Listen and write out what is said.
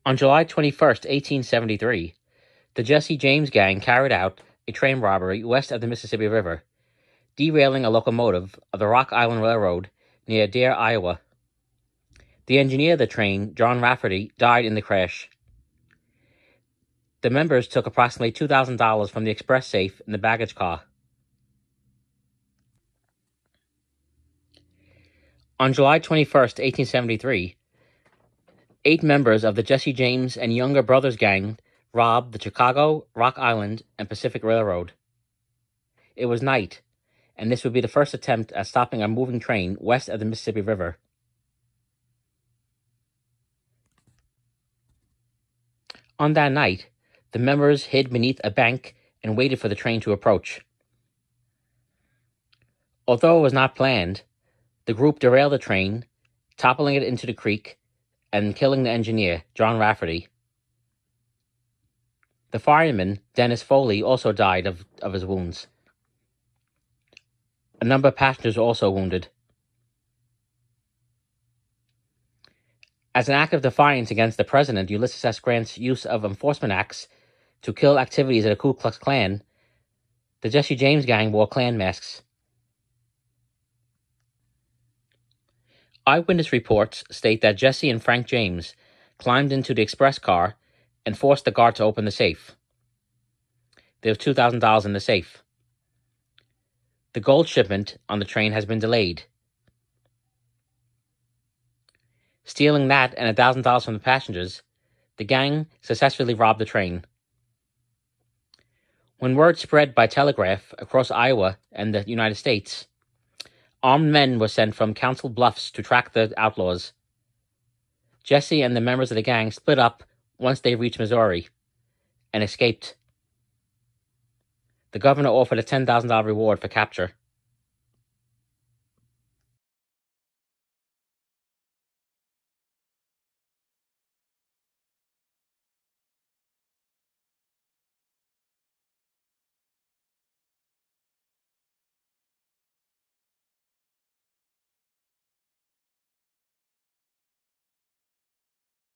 On July 21st, 1873, the Jesse James gang carried out a train robbery west of the Mississippi River, derailing a locomotive of the Rock Island Railroad near Adair, Iowa. The engineer of the train, John Rafferty, died in the crash. The members took approximately $2,000 from the express safe in the baggage car. On July 21st, 1873, 8 members of the Jesse James and Younger Brothers gang robbed the Chicago, Rock Island, and Pacific Railroad. It was night, and this would be the first attempt at stopping a moving train west of the Mississippi River. On that night, the members hid beneath a bank and waited for the train to approach. Although it was not planned, the group derailed the train, toppling it into the creek and killing the engineer, John Rafferty. The fireman, Dennis Foley, also died of his wounds. A number of passengers were also wounded. As an act of defiance against the President Ulysses S. Grant's use of enforcement acts to kill activities of the Ku Klux Klan, the Jesse James gang wore Klan masks. Eyewitness reports state that Jesse and Frank James climbed into the express car and forced the guard to open the safe. There was $2,000 in the safe. The gold shipment on the train has been delayed. Stealing that and $1,000 from the passengers, the gang successfully robbed the train. When word spread by telegraph across Iowa and the United States, armed men were sent from Council Bluffs to track the outlaws. Jesse and the members of the gang split up once they reached Missouri and escaped. The governor offered a $10,000 reward for capture.